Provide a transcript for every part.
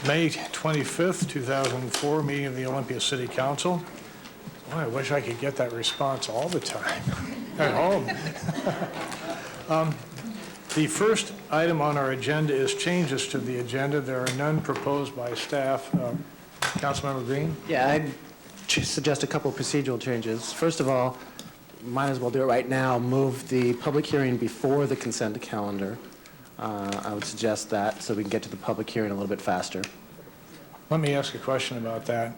May 25th, 2004, meeting of the Olympia City Council. Boy, I wish I could get that response all the time at home. The first item on our agenda is changes to the agenda. There are none proposed by staff. Councilmember Green? Yeah, I'd suggest a couple of procedural changes. First of all, might as well do it right now. Move the public hearing before the consent calendar. I would suggest that so we can get to the public hearing a little bit faster. Let me ask a question about that.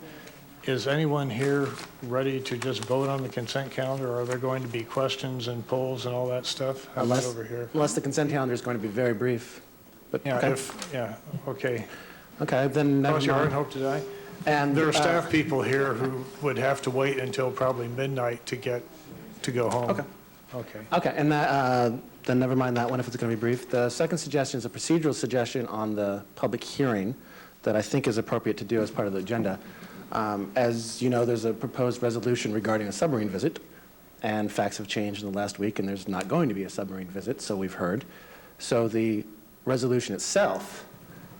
Is anyone here ready to just vote on the consent calendar, or are there going to be questions and polls and all that stuff? How about over here? Unless the consent calendar is going to be very brief. But Yeah, okay. Okay. Okay, then never Cross your heart and mind. hope to die. And There are staff people here who would have to wait until probably midnight to go home. Okay. Okay. Okay, and that, then never mind that one if it's going to be brief. The second suggestion is a procedural suggestion on the public hearing that I think is appropriate to do as part of the agenda. As you know, there's a proposed resolution regarding a submarine visit, and facts have changed in the last week, and there's not going to be a submarine visit, so we've heard. So the resolution itself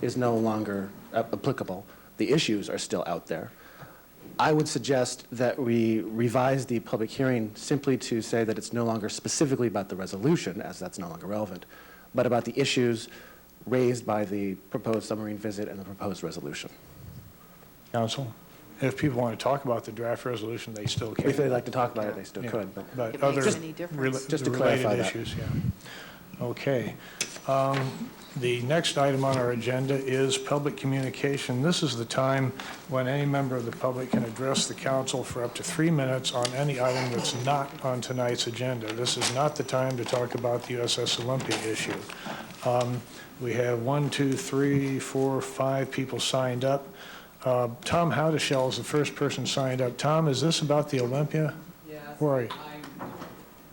is no longer applicable. The issues are still out there. I would suggest that we revise the public hearing simply to say that it's no longer specifically about the resolution, as that's no longer relevant, but about the issues raised by the proposed submarine visit and the proposed resolution. Council, if people want to talk about the draft resolution, they still can. If they'd like to talk about it, they still Yeah. could. But It other makes any difference. Just to related clarify that. issues, yeah. Okay. The next item on our agenda is public communication. This is the time when any member of the public can address the council for up to 3 minutes on any item that's not on tonight's agenda. This is not the time to talk about the USS Olympia issue. We have 5 people signed up. Tom Howdeshell is the first person signed up. Tom, is this about the Olympia? Yes. Where are you?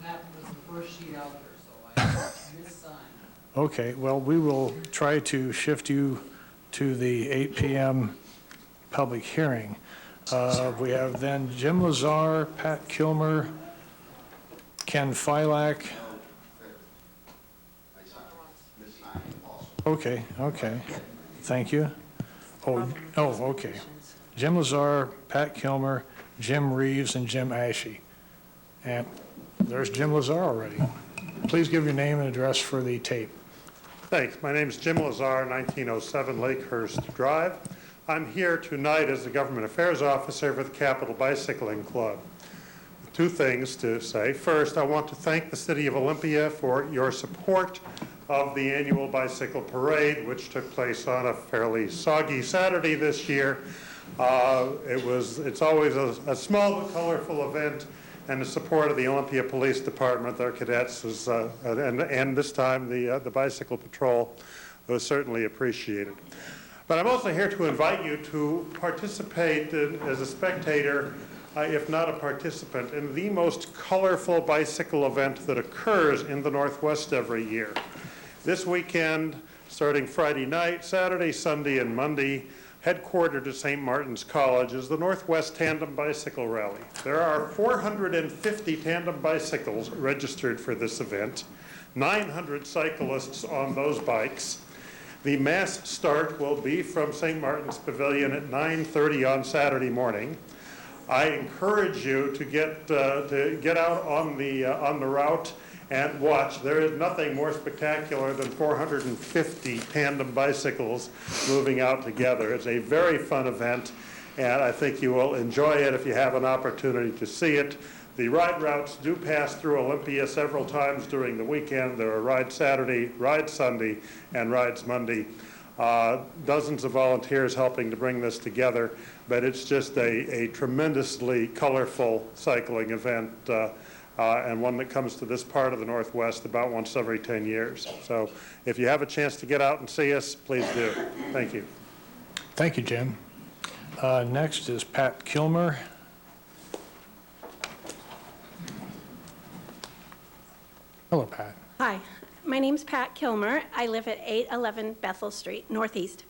That was the first sheet out there, so I missigned. Okay, well, we will try to shift you to the 8 p.m. public hearing. We have then Jim Lazar, Pat Kilmer, Ken Filak. Okay, thank you. Okay. Jim Lazar, Pat Kilmer, Jim Reeves, and Jim Ashe. And there's Jim Lazar already. Please give your name and address for the tape. Thanks. My name is Jim Lazar, 1907 Lakehurst Drive. I'm here tonight as the Government Affairs Officer for the Capital Bicycling Club. Two things to say. First, I want to thank the City of Olympia for your support of the annual bicycle parade, which took place on a fairly soggy Saturday this year. It's always a small but colorful event, and the support of the Olympia Police Department, their cadets, was, and this time the bicycle patrol was certainly appreciated. But I'm also here to invite you to participate as a spectator, if not a participant, in the most colorful bicycle event that occurs in the Northwest every year. This weekend, starting Friday night, Saturday, Sunday, and Monday, headquartered at St. Martin's College, is the Northwest Tandem Bicycle Rally. There are 450 tandem bicycles registered for this event, 900 cyclists on those bikes. The mass start will be from St. Martin's Pavilion at 9:30 on Saturday morning. I encourage you to get out on the route and watch. There is nothing more spectacular than 450 tandem bicycles moving out together. It's a very fun event, and I think you will enjoy it if you have an opportunity to see it. The ride routes do pass through Olympia several times during the weekend. There are rides Saturday, rides Sunday, and rides Monday. Dozens of volunteers helping to bring this together, but it's just a tremendously colorful cycling event, and one that comes to this part of the Northwest about once every 10 years. So if you have a chance to get out and see us, please do. Thank you. Thank you, Jim. Next is Pat Kilmer. Hello, Pat. Hi, my name's Pat Kilmer. I live at 811 Bethel Street, Northeast.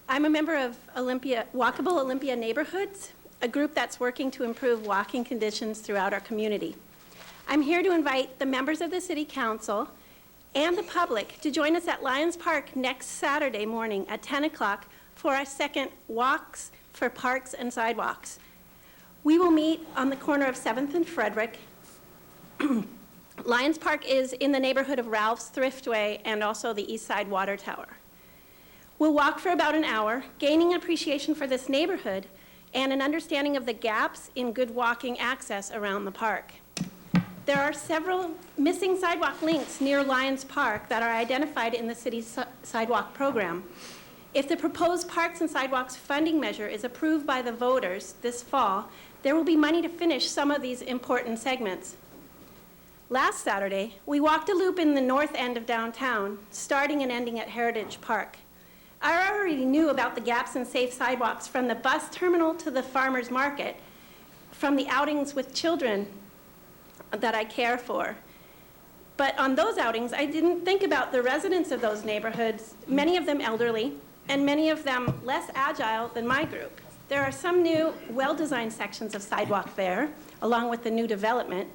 I'm a member of Walkable Olympia Neighborhoods, a group that's working to improve walking conditions throughout our community. I'm here to invite the members of the City Council and the public to join us at Lions Park next Saturday morning at 10 o'clock for our second Walks for Parks and Sidewalks. We will meet on the corner of 7th and Frederick. Lions Park is in the neighborhood of Ralph's Thriftway and also the East Side Water Tower. We'll walk for about an hour, gaining appreciation for this neighborhood and an understanding of the gaps in good walking access around the park. There are several missing sidewalk links near Lions Park that are identified in the city's sidewalk program. If the proposed Parks and Sidewalks funding measure is approved by the voters this fall, there will be money to finish some of these important segments. Last Saturday, we walked a loop in the north end of downtown, starting and ending at Heritage Park. I already knew about the gaps in safe sidewalks from the bus terminal to the farmer's market, from the outings with children that I care for. But on those outings, I didn't think about the residents of those neighborhoods, many of them elderly, and many of them less agile than my group. There are some new, well-designed sections of sidewalk there, along with the new development,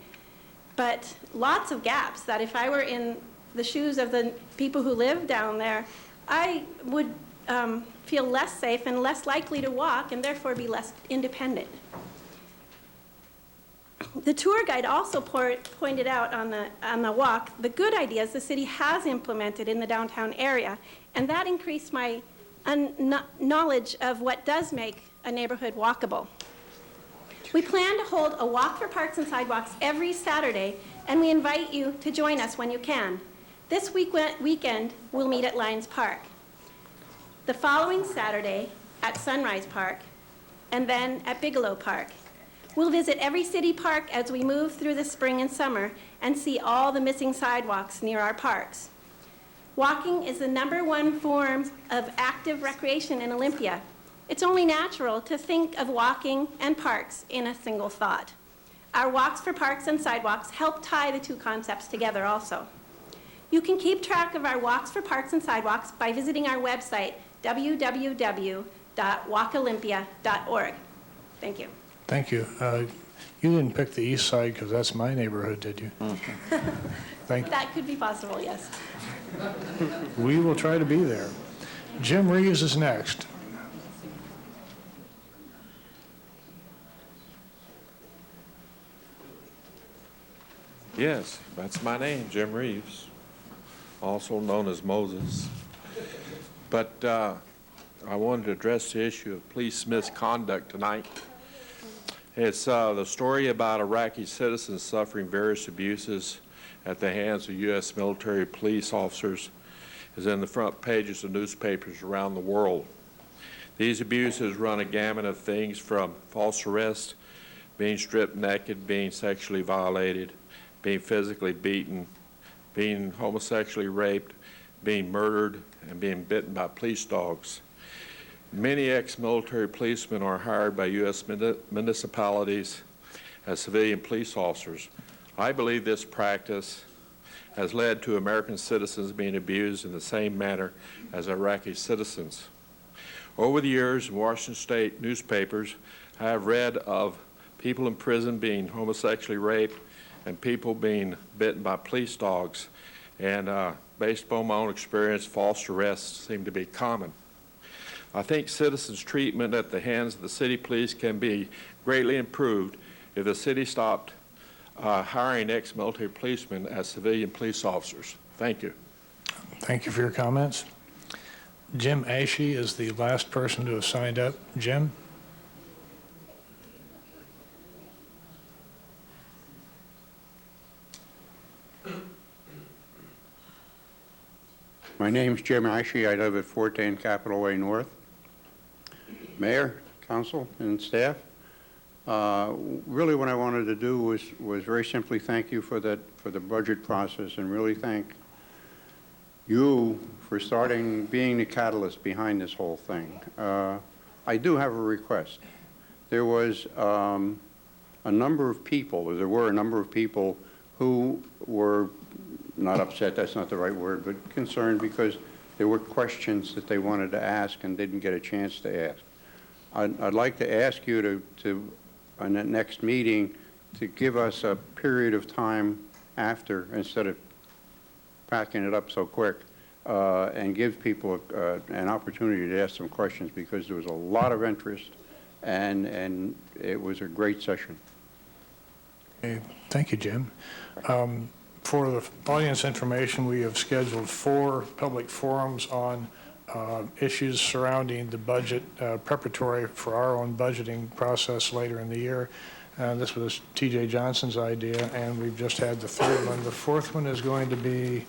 but lots of gaps that if I were in the shoes of the people who live down there, I would feel less safe and less likely to walk and therefore be less independent. The tour guide also pointed out on the walk the good ideas the city has implemented in the downtown area, and that increased my knowledge of what does make a neighborhood walkable. We plan to hold a walk for parks and sidewalks every Saturday, and we invite you to join us when you can. This weekend, we'll meet at Lions Park. The following Saturday at Sunrise Park, and then at Bigelow Park. We'll visit every city park as we move through the spring and summer and see all the missing sidewalks near our parks. Walking is the #1 form of active recreation in Olympia. It's only natural to think of walking and parks in a single thought. Our Walks for Parks and Sidewalks help tie the two concepts together also. You can keep track of our Walks for Parks and Sidewalks by visiting our website, www.walkolympia.org. Thank you. Thank you. You didn't pick the east side because that's my neighborhood, did you? Thank you. That could be possible, yes. We will try to be there. Jim Reeves is next. Yes, that's my name, Jim Reeves, also known as Moses. But I wanted to address the issue of police misconduct tonight. It's the story about Iraqi citizens suffering various abuses at the hands of U.S. military police officers is in the front pages of newspapers around the world. These abuses run a gamut of things from false arrest, being stripped naked, being sexually violated, being physically beaten, being homosexually raped, being murdered, and being bitten by police dogs. Many ex-military policemen are hired by U.S. municipalities as civilian police officers. I believe this practice has led to American citizens being abused in the same manner as Iraqi citizens. Over the years, in Washington State newspapers, I have read of people in prison being homosexually raped and people being bitten by police dogs. And based upon my own experience, false arrests seem to be common. I think citizens' treatment at the hands of the city police can be greatly improved if the city stopped hiring ex-military policemen as civilian police officers. Thank you. Thank you for your comments. Jim Ashe is the last person to have signed up. Jim? My name's Jim Ashe. I live at 410 Capitol Way North. Mayor, council, and staff, really what I wanted to do was very simply thank you for the budget process and really thank you for being the catalyst behind this whole thing. I do have a request. There was a number of people who were not upset, that's not the right word, but concerned because there were questions that they wanted to ask and didn't get a chance to ask. I'd like to ask you to on that next meeting, to give us a period of time after, instead of packing it up so quick, and give people an opportunity to ask some questions, because there was a lot of interest, and it was a great session. Okay, thank you, Jim. For the audience information, we have scheduled 4 public forums on issues surrounding the budget, preparatory for our own budgeting process later in the year. This was T.J. Johnson's idea, and we've just had the 3rd one. The 4th one is going to be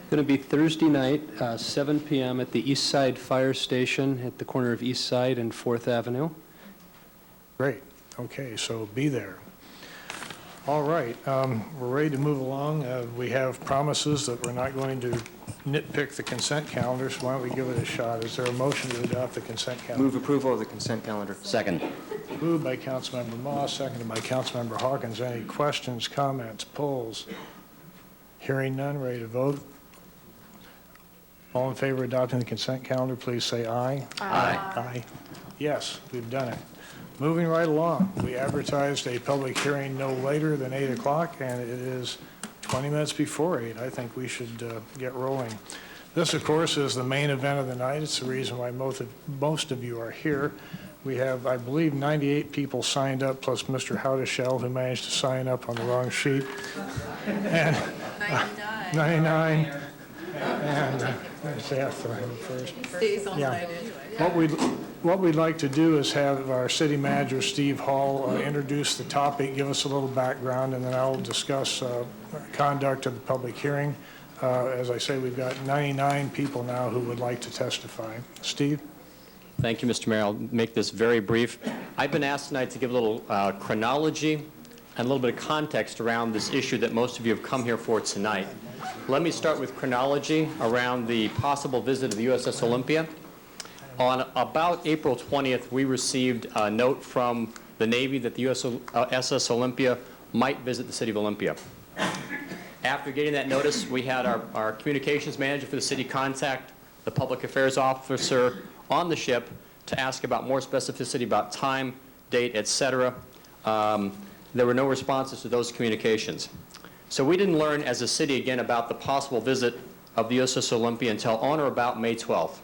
Thursday night, 7 p.m. at the East Side Fire Station at the corner of East Side and 4th Avenue. great. Okay, so be there. All right, we're ready to move along. We have promises that we're not going to nitpick the consent calendar, so why don't we give it a shot? Is there a motion to adopt the consent calendar? Move approval of the consent calendar. Second. Moved by Councilmember Moss, seconded by Councilmember Hawkins. Any questions, comments, polls? Hearing none, ready to vote? All in favor of adopting the consent calendar, please say aye. Aye. Aye. Yes, we've done it. Moving right along, we advertised a public hearing no later than 8 o'clock, and it is 20 minutes before 8. I think we should get rolling. This, of course, is the main event of the night. It's the reason why most of you are here. We have, I believe, 98 people signed up, plus Mr. Howdeshell, who managed to sign up on the wrong sheet. And 99. And let's say I throw him first. Yeah. What we'd like to do is have our city manager, Steve Hall, introduce the topic, give us a little background, and then I'll discuss conduct of the public hearing. As I say, we've got 99 people now who would like to testify. Steve? Thank you, Mr. Mayor. I'll make this very brief. I've been asked tonight to give a little chronology and a little bit of context around this issue that most of you have come here for tonight. Let me start with chronology around the possible visit of the USS Olympia. On about April 20th, we received a note from the Navy that the USS Olympia might visit the city of Olympia. After getting that notice, we had our communications manager for the city contact the public affairs officer on the ship to ask about more specificity about time, date, etc. There were no responses to those communications. So we didn't learn as a city again about the possible visit of the USS Olympia until on or about May 12th.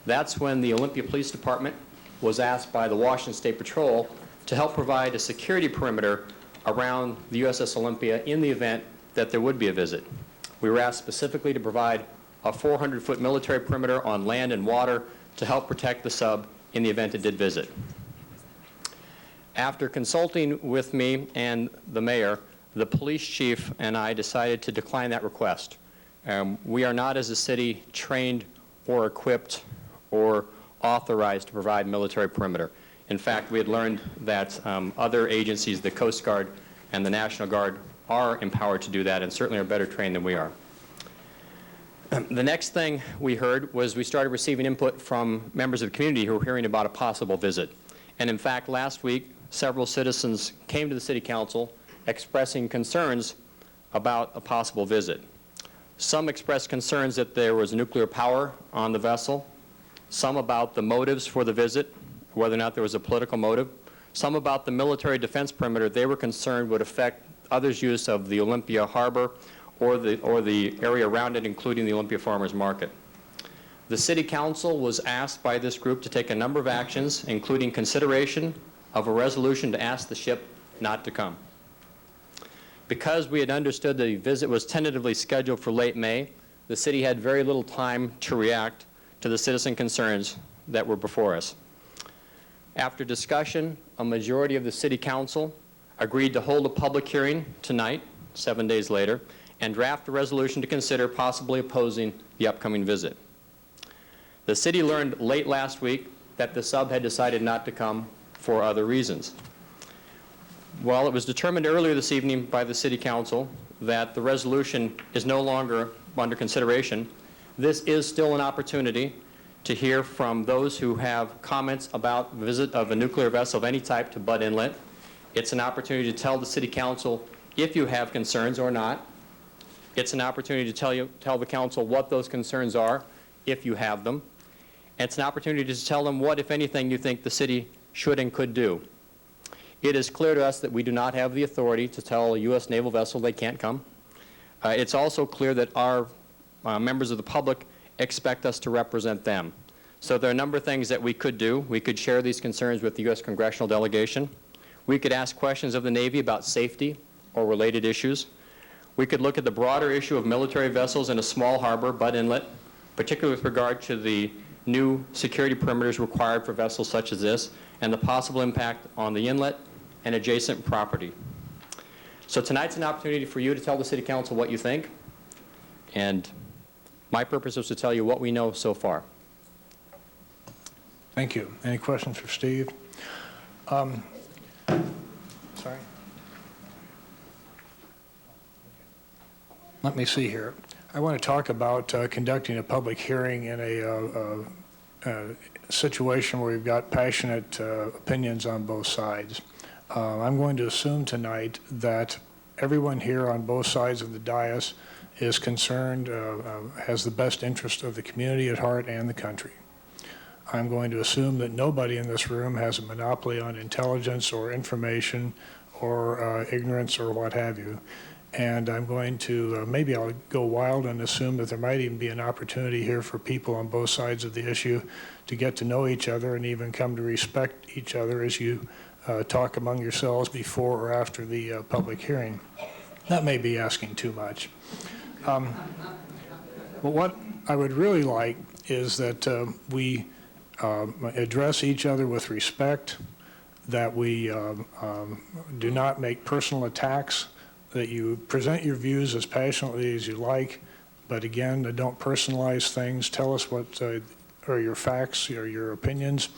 That's when the Olympia Police Department was asked by the Washington State Patrol to help provide a security perimeter around the USS Olympia in the event that there would be a visit. We were asked specifically to provide a 400-foot military perimeter on land and water to help protect the sub in the event it did visit. After consulting with me and the mayor, the police chief and I decided to decline that request. We are not, as a city, trained or equipped or authorized to provide military perimeter. In fact, we had learned that other agencies, the Coast Guard and the National Guard, are empowered to do that and certainly are better trained than we are. The next thing we heard was we started receiving input from members of the community who were hearing about a possible visit. And in fact, last week, several citizens came to the City Council expressing concerns about a possible visit. Some expressed concerns that there was nuclear power on the vessel, some about the motives for the visit, whether or not there was a political motive, some about the military defense perimeter they were concerned would affect others' use of the Olympia Harbor or the area around it, including the Olympia Farmers Market. The City Council was asked by this group to take a number of actions, including consideration of a resolution to ask the ship not to come. Because we had understood the visit was tentatively scheduled for late May, the city had very little time to react to the citizen concerns that were before us. After discussion, a majority of the City Council agreed to hold a public hearing tonight, 7 days later, and draft a resolution to consider possibly opposing the upcoming visit. The city learned late last week that the sub had decided not to come for other reasons. While it was determined earlier this evening by the City Council that the resolution is no longer under consideration, this is still an opportunity to hear from those who have comments about the visit of a nuclear vessel of any type to Butt Inlet. It's an opportunity to tell the City Council if you have concerns or not. It's an opportunity to tell the council what those concerns are, if you have them. It's an opportunity to tell them what, if anything, you think the city should and could do. It is clear to us that we do not have the authority to tell a U.S. naval vessel they can't come. It's also clear that our members of the public expect us to represent them. So there are a number of things that we could do. We could share these concerns with the U.S. congressional delegation. We could ask questions of the Navy about safety or related issues. We could look at the broader issue of military vessels in a small harbor, Butt Inlet, particularly with regard to the new security perimeters required for vessels such as this, and the possible impact on the inlet and adjacent property. So tonight's an opportunity for you to tell the City Council what you think, and my purpose is to tell you what we know so far. Thank you. Any questions for Steve? Sorry? Let me see here. I want to talk about conducting a public hearing in a situation where we've got passionate opinions on both sides. I'm going to assume tonight that everyone here on both sides of the dais is concerned, has the best interest of the community at heart and the country. I'm going to assume that nobody in this room has a monopoly on intelligence or information or ignorance or what have you. And I'm going to, maybe I'll go wild and assume that there might even be an opportunity here for people on both sides of the issue to get to know each other and even come to respect each other as you talk among yourselves before or after the public hearing. That may be asking too much. But what I would really like is that we address each other with respect, that we do not make personal attacks, that you present your views as passionately as you like, but again, don't personalize things. Tell us what are your facts or your opinions.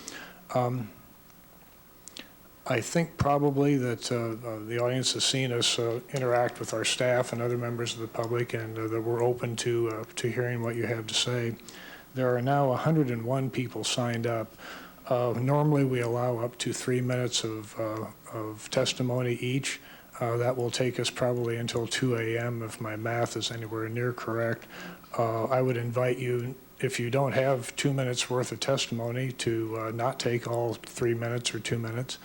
I think probably that the audience has seen us interact with our staff and other members of the public, and that we're open to hearing what you have to say. There are now 101 people signed up. Normally, we allow up to 3 minutes of testimony each. That will take us probably until 2 a.m. if my math is anywhere near correct. I would invite you, if you don't have 2 minutes worth of testimony, to not take all 3 minutes or 2 minutes.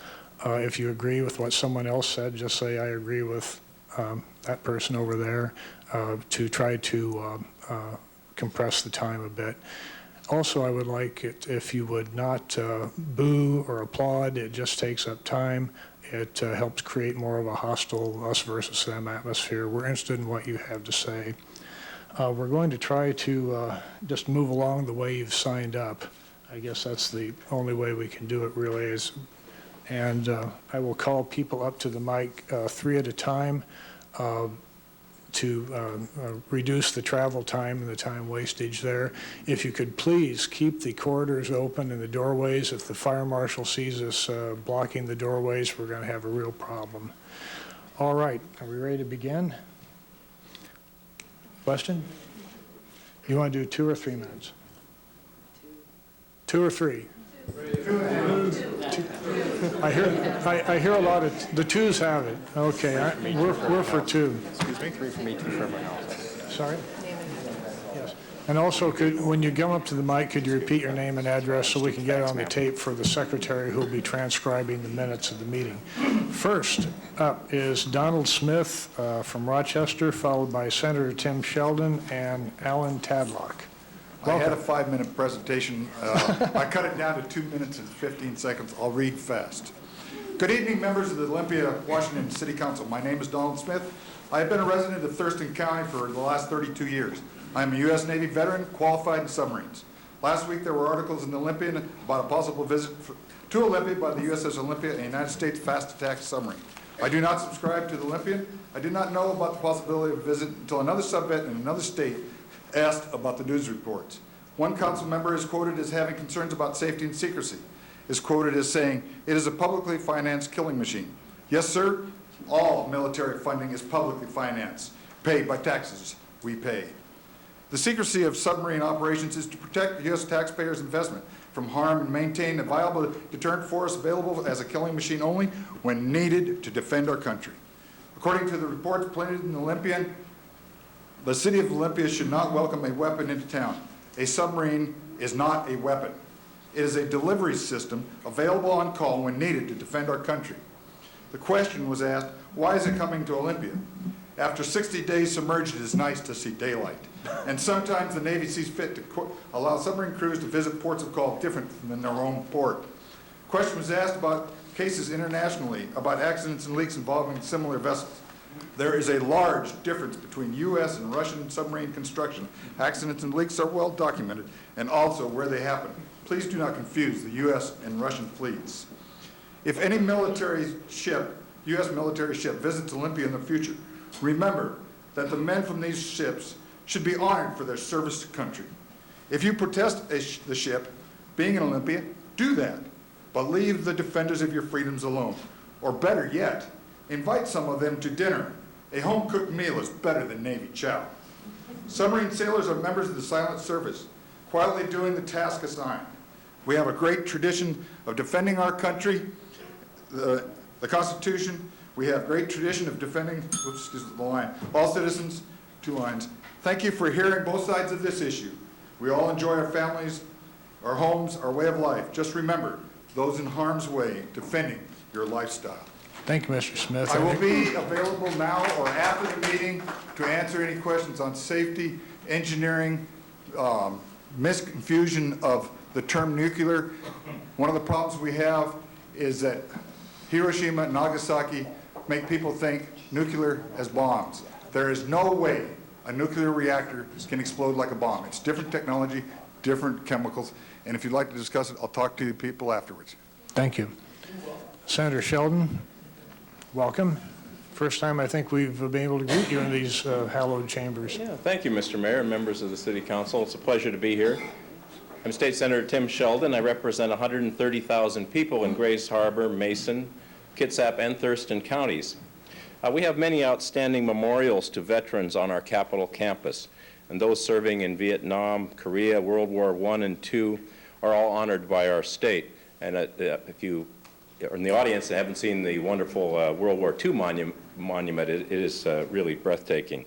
If you agree with what someone else said, just say, I agree with that person over there, to try to compress the time a bit. Also, I would like it if you would not boo or applaud. It just takes up time. It helps create more of a hostile us versus them atmosphere. We're interested in what you have to say. We're going to try to just move along the way you've signed up. I guess that's the only way we can do it, really. And I will call people up to the mic 3 at a time to reduce the travel time and the time wastage there. If you could please keep the corridors open and the doorways. If the fire marshal sees us blocking the doorways, we're going to have a real problem. All right, are we ready to begin? Question? You want to do 2 or 3 minutes? 2 or 3? I hear a lot of, the 2s have it. Okay, we're for 2. Excuse me? 3 for me, 2 for everyone else. Sorry? Yes. And also, when you come up to the mic, could you repeat your name and address so we can get it on the tape for the secretary who will be transcribing the minutes of the meeting? First up is Donald Smith from Rochester, followed by Senator Tim Sheldon and Alan Tadlock. I had a 5-minute presentation. I cut it down to 2 minutes and 15 seconds. I'll read fast. Good evening, members of the Olympia, Washington City Council. My name is Donald Smith. I have been a resident of Thurston County for the last 32 years. I am a U.S. Navy veteran, qualified in submarines. Last week, there were articles in the Olympian about a possible visit to Olympia by the USS Olympia, a United States fast attack submarine. I do not subscribe to the Olympian. I did not know about the possibility of a visit until another subvet in another state asked about the news reports. One council member is quoted as having concerns about safety and secrecy, is quoted as saying, it is a publicly financed killing machine. Yes, sir, all military funding is publicly financed, paid by taxes we pay. The secrecy of submarine operations is to protect the U.S. taxpayers' investment from harm and maintain a viable deterrent force available as a killing machine only when needed to defend our country. According to the reports printed in the Olympian, the city of Olympia should not welcome a weapon into town. A submarine is not a weapon. It is a delivery system available on call when needed to defend our country. The question was asked, why is it coming to Olympia? After 60 days submerged, it is nice to see daylight. And sometimes the Navy sees fit to allow submarine crews to visit ports of call different than their home port. Question was asked about cases internationally about accidents and leaks involving similar vessels. There is a large difference between U.S. and Russian submarine construction. Accidents and leaks are well documented, and also where they happen. Please do not confuse the U.S. and Russian fleets. If any military ship, U.S. military ship, visits Olympia in the future, remember that the men from these ships should be honored for their service to country. If you protest the ship being in Olympia, do that, but leave the defenders of your freedoms alone. Or better yet, invite some of them to dinner. A home-cooked meal is better than Navy chow. Submarine sailors are members of the silent service, quietly doing the task assigned. We have a great tradition of defending our country, the Constitution. We have great tradition of defending, oops, excuse the line, all citizens, 2 lines. Thank you for hearing both sides of this issue. We all enjoy our families, our homes, our way of life. Just remember, those in harm's way, defending your lifestyle. Thank you, Mr. Smith. I will be available now or after the meeting to answer any questions on safety, engineering, misconfusion of the term nuclear. One of the problems we have is that Hiroshima and Nagasaki make people think nuclear as bombs. There is no way a nuclear reactor can explode like a bomb. It's different technology, different chemicals, and if you'd like to discuss it, I'll talk to you people afterwards. Thank you. Senator Sheldon, welcome. First time I think we've been able to greet you in these hallowed chambers. Yeah, thank you, Mr. Mayor and members of the City Council. It's a pleasure to be here. I'm State Senator Tim Sheldon. I represent 130,000 people in Grays Harbor, Mason, Kitsap, and Thurston counties. We have many outstanding memorials to veterans on our Capitol campus, and those serving in Vietnam, Korea, World War I and II are all honored by our state. And if you are in the audience and haven't seen the wonderful World War II monument, it is really breathtaking.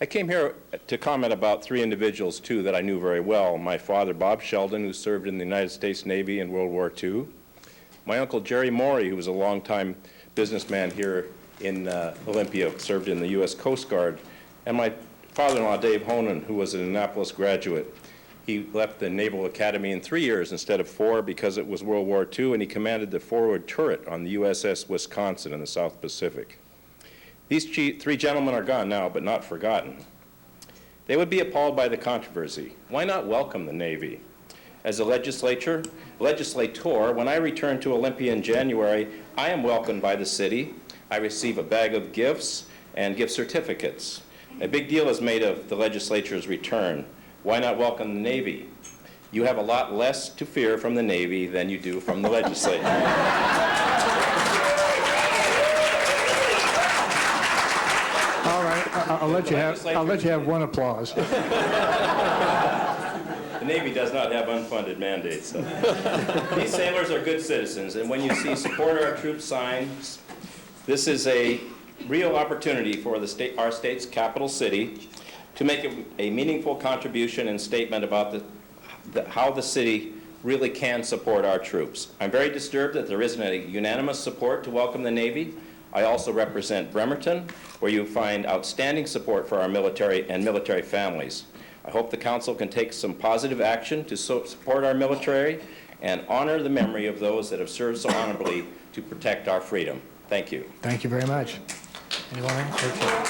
I came here to comment about 3 individuals, too, that I knew very well. My father, Bob Sheldon, who served in the United States Navy in World War II. My uncle, Jerry Morey, who was a longtime businessman here in Olympia, served in the U.S. Coast Guard. And my father-in-law, Dave Honan, who was an Annapolis graduate. He left the Naval Academy in 3 years instead of 4 because it was World War II, and he commanded the forward turret on the USS Wisconsin in the South Pacific. These 3 gentlemen are gone now, but not forgotten. They would be appalled by the controversy. Why not welcome the Navy? As a legislator, when I return to Olympia in January, I am welcomed by the city. I receive a bag of gifts and gift certificates. A big deal is made of the legislature's return. Why not welcome the Navy? You have a lot less to fear from the Navy than you do from the legislature. All right, I'll let you have one applause. The Navy does not have unfunded mandates. So. These sailors are good citizens, and when you see support our troops signs, this is a real opportunity for our state's capital city to make a meaningful contribution and statement about how the city really can support our troops. I'm very disturbed that there isn't a unanimous support to welcome the Navy. I also represent Bremerton, where you find outstanding support for our military and military families. I hope the council can take some positive action to support our military and honor the memory of those that have served so honorably to protect our freedom. Thank you. Thank you very much. Anyone else? Okay.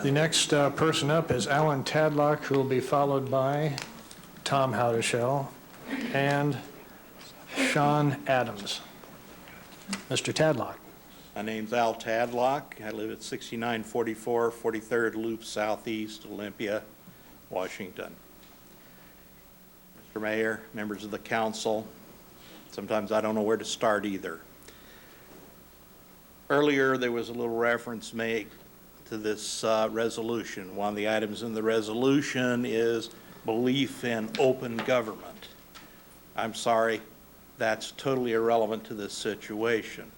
The next person up is Alan Tadlock, who will be followed by Tom Howdeshell and Sean Adams. Mr. Tadlock. My name's Al Tadlock. I live at 6944 43rd Loop Southeast, Olympia, Washington. Mr. Mayor, members of the council, sometimes I don't know where to start either. Earlier, there was a little reference made to this resolution. One of the items in the resolution is belief in open government. I'm sorry, that's totally irrelevant to this situation.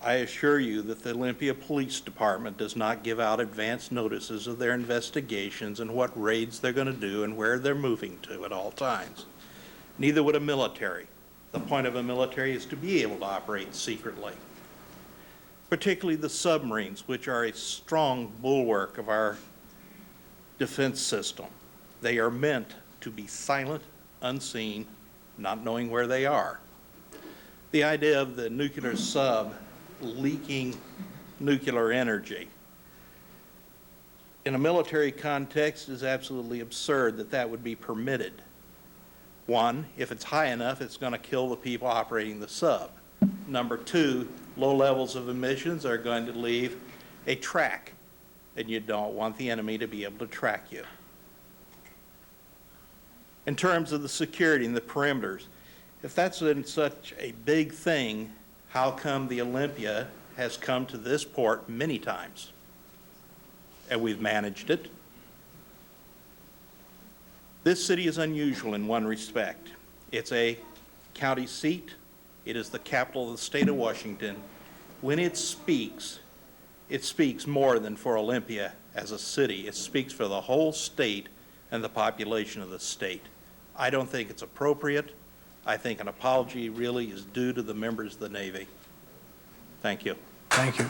I assure you that the Olympia Police Department does not give out advance notices of their investigations and what raids they're going to do and where they're moving to at all times. Neither would a military. The point of a military is to be able to operate secretly. particularly the submarines, which are a strong bulwark of our defense system. They are meant to be silent, unseen, not knowing where they are. The idea of the nuclear sub leaking nuclear energy in a military context is absolutely absurd that that would be permitted. One, if it's high enough, it's going to kill the people operating the sub. Number two, low levels of emissions are going to leave a track, and you don't want the enemy to be able to track you. In terms of the security and the perimeters, if that's such a big thing, how come the Olympia has come to this port many times? And we've managed it. This city is unusual in one respect. It's a county seat. It is the capital of the state of Washington. When it speaks more than for Olympia as a city. It speaks for the whole state and the population of the state. I don't think it's appropriate. I think an apology really is due to the members of the Navy. Thank you. Thank you.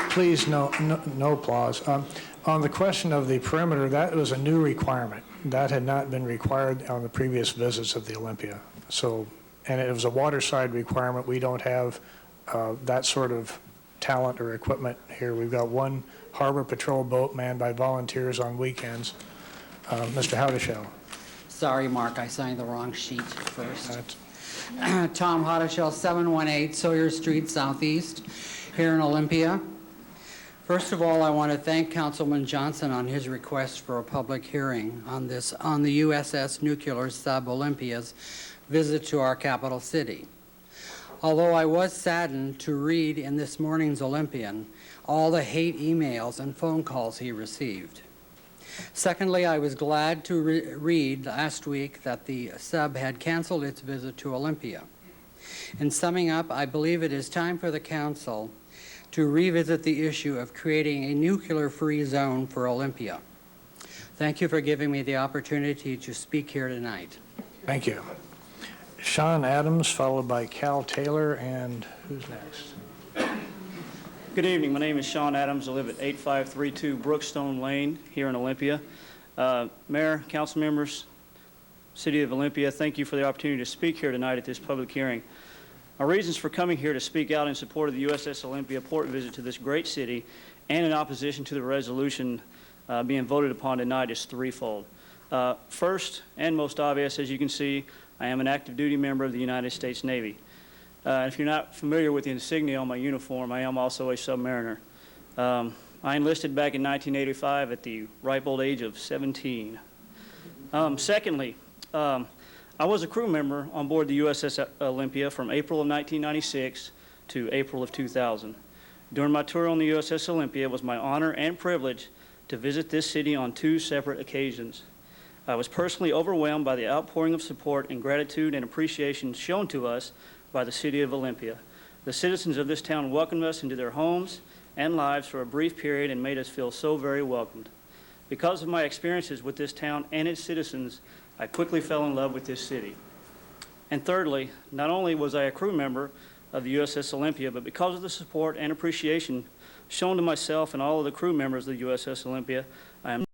Please, no applause. On the question of the perimeter, that was a new requirement. That had not been required on the previous visits of the Olympia. So, and it was a waterside requirement. We don't have that sort of talent or equipment here. We've got one harbor patrol boat manned by volunteers on weekends. Mr. Howdeshell. Sorry, Mark, I signed the wrong sheet first. Tom Hottishell, 718 Sawyer Street Southeast, here in Olympia. First of all, I want to thank Councilman Johnson on his request for a public hearing on the USS Nuclear Sub Olympia's visit to our capital city. Although I was saddened to read in this morning's Olympian all the hate emails and phone calls he received. Secondly, I was glad to read last week that the sub had canceled its visit to Olympia. In summing up, I believe it is time for the council to revisit the issue of creating a nuclear-free zone for Olympia. Thank you for giving me the opportunity to speak here tonight. Thank you. Sean Adams, followed by Cal Taylor, and who's next? Good evening. My name is Sean Adams. I live at 8532 Brookstone Lane here in Olympia. Mayor, council members, City of Olympia, thank you for the opportunity to speak here tonight at this public hearing. Our reasons for coming here to speak out in support of the USS Olympia port visit to this great city and in opposition to the resolution being voted upon tonight is threefold. First, and most obvious, as you can see, I am an active duty member of the United States Navy. If you're not familiar with the insignia on my uniform, I am also a submariner. I enlisted back in 1985 at the ripe old age of 17. Secondly, I was a crew member on board the USS Olympia from April of 1996 to April of 2000. During my tour on the USS Olympia, it was my honor and privilege to visit this city on 2 separate occasions. I was personally overwhelmed by the outpouring of support and gratitude and appreciation shown to us by the City of Olympia. The citizens of this town welcomed us into their homes and lives for a brief period and made us feel so very welcomed. Because of my experiences with this town and its citizens, I quickly fell in love with this city. And thirdly, not only was I a crew member of the USS Olympia, but because of the support and appreciation shown to myself and all of the crew members of the USS Olympia, I am